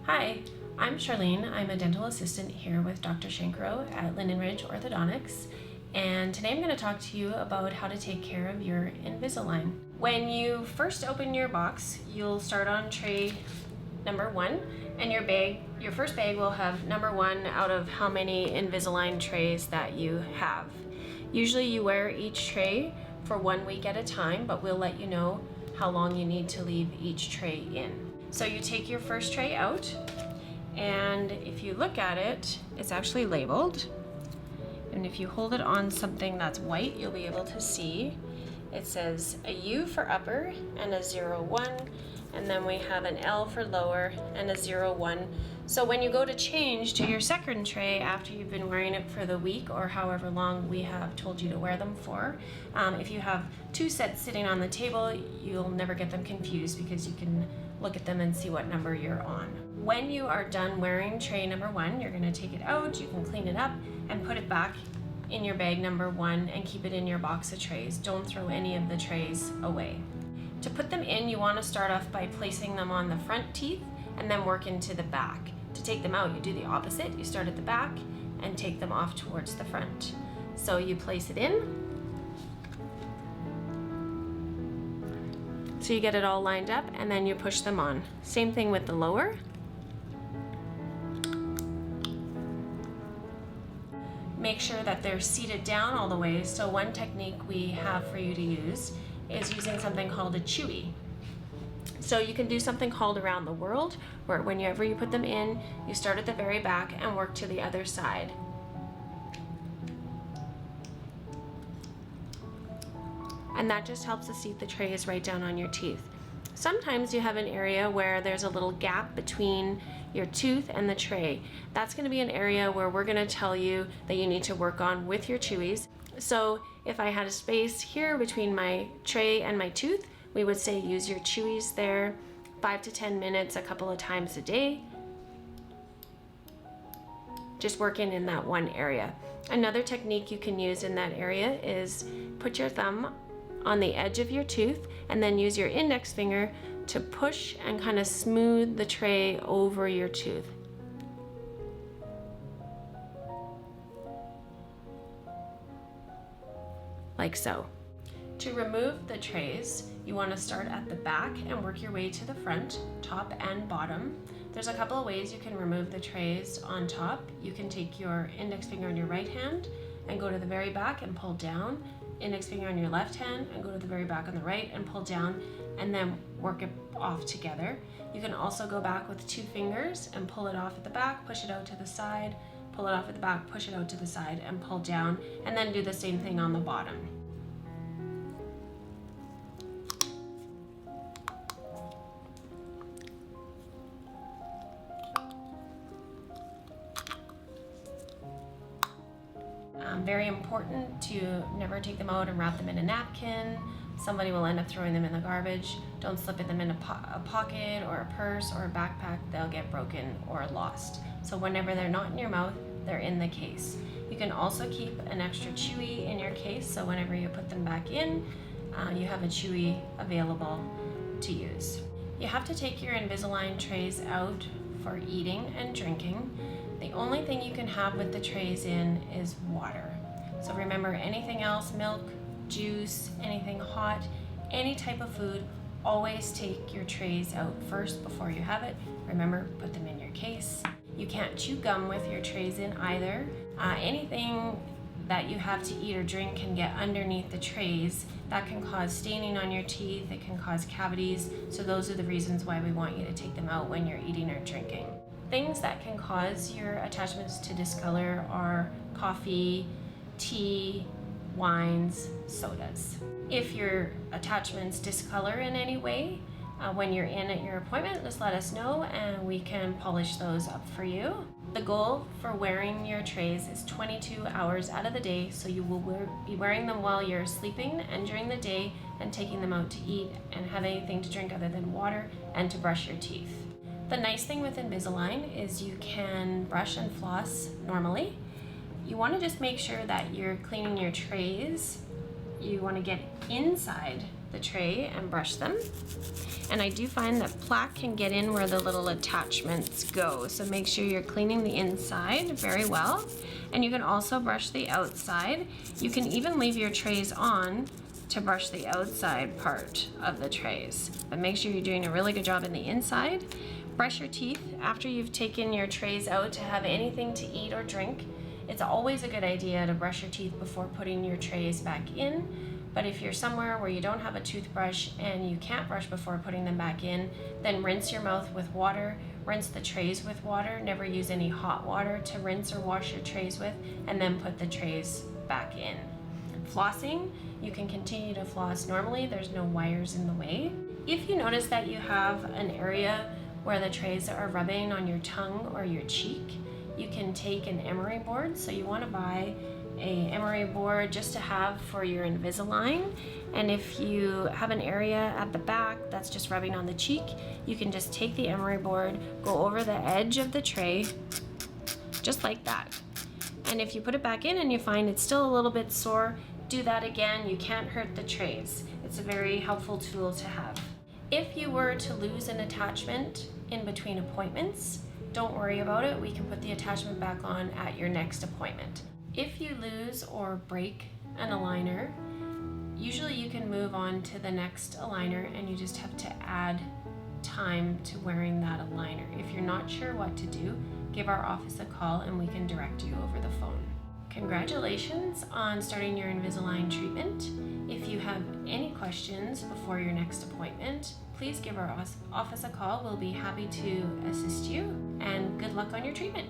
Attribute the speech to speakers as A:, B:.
A: Hi, I'm Charlene. I'm a dental assistant here with Dr. Shankro at Linden Orthodontics, and today I'm going to talk to you about how to take care of your Invisalign. When you first open your box, you'll start on tray number 1, and your first bag will have number 1 out of how many Invisalign trays that you have. Usually you wear each tray for 1 week at a time, but we'll let you know how long you need to leave each tray in. So you take your first tray out, and if you look at it, it's actually labeled. And if you hold it on something that's white, you'll be able to see. It says a U for upper and a 01, and then we have an L for lower and a 01. So when you go to change to your second tray after you've been wearing it for the week or however long we have told you to wear them for, if you have 2 sets sitting on the table, you'll never get them confused because you can look at them and see what number you're on. When you are done wearing tray number 1, you're going to take it out, you can clean it up and put it back in your bag number 1 and keep it in your box of trays. Don't throw any of the trays away. To put them in, you want to start off by placing them on the front teeth and then work into the back. To take them out, you do the opposite. You start at the back and take them off towards the front. So you place it in. So you get it all lined up and then you push them on. Same thing with the lower. Make sure that they're seated down all the way. So one technique we have for you to use is using something called a chewy. So you can do something called around the world, where whenever you put them in, you start at the very back and work to the other side. And that just helps to seat the trays right down on your teeth. Sometimes you have an area where there's a little gap between your tooth and the tray. That's going to be an area where we're going to tell you that you need to work on with your chewies. So if I had a space here between my tray and my tooth, we would say use your chewies there 5 to 10 minutes a couple of times a day. Just working in that one area. Another technique you can use in that area is put your thumb on the edge of your tooth and then use your index finger to push and kind of smooth the tray over your tooth. Like so. To remove the trays, you want to start at the back and work your way to the front, top and bottom. There's a couple of ways you can remove the trays on top. You can take your index finger on your right hand and go to the very back and pull down. Index finger on your left hand and go to the very back on the right and pull down, and then work it off together. You can also go back with 2 fingers and pull it off at the back, push it out to the side, pull it off at the back, push it out to the side and pull down, and then do the same thing on the bottom. Very important to never take them out and wrap them in a napkin. Somebody will end up throwing them in the garbage. Don't slip them in a pocket or a purse or a backpack. They'll get broken or lost. So whenever they're not in your mouth, they're in the case. You can also keep an extra chewy in your case, so whenever you put them back in, you have a chewy available to use. You have to take your Invisalign trays out for eating and drinking. The only thing you can have with the trays in is water. So remember, anything else, milk, juice, anything hot, any type of food, always take your trays out first before you have it. Remember, put them in your case. You can't chew gum with your trays in either. Anything that you have to eat or drink can get underneath the trays. That can cause staining on your teeth, it can cause cavities, so those are the reasons why we want you to take them out when you're eating or drinking. Things that can cause your attachments to discolor are coffee, tea, wines, sodas. If your attachments discolor in any way, when you're in at your appointment, just let us know and we can polish those up for you. The goal for wearing your trays is 22 hours out of the day, so you will be wearing them while you're sleeping and during the day, and taking them out to eat and have anything to drink other than water and to brush your teeth. The nice thing with Invisalign is you can brush and floss normally. You want to just make sure that you're cleaning your trays. You want to get inside the tray and brush them. And I do find that plaque can get in where the little attachments go, so make sure you're cleaning the inside very well. And you can also brush the outside. You can even leave your trays on to brush the outside part of the trays, but make sure you're doing a really good job in the inside. Brush your teeth after you've taken your trays out to have anything to eat or drink. It's always a good idea to brush your teeth before putting your trays back in, but if you're somewhere where you don't have a toothbrush and you can't brush before putting them back in, then rinse your mouth with water, rinse the trays with water, never use any hot water to rinse or wash your trays with, and then put the trays back in. Flossing, you can continue to floss normally, there's no wires in the way. If you notice that you have an area where the trays are rubbing on your tongue or your cheek, you can take an emery board. So you want to buy a emery board just to have for your Invisalign. And if you have an area at the back that's just rubbing on the cheek, you can just take the emery board, go over the edge of the tray, just like that. And if you put it back in and you find it's still a little bit sore, do that again. You can't hurt the trays. It's a very helpful tool to have. If you were to lose an attachment in between appointments, don't worry about it. We can put the attachment back on at your next appointment. If you lose or break an aligner, usually you can move on to the next aligner and you just have to add time to wearing that aligner. If you're not sure what to do, give our office a call and we can direct you over the phone. Congratulations on starting your Invisalign treatment. If you have any questions before your next appointment, please give our office a call. We'll be happy to assist you, and good luck on your treatment.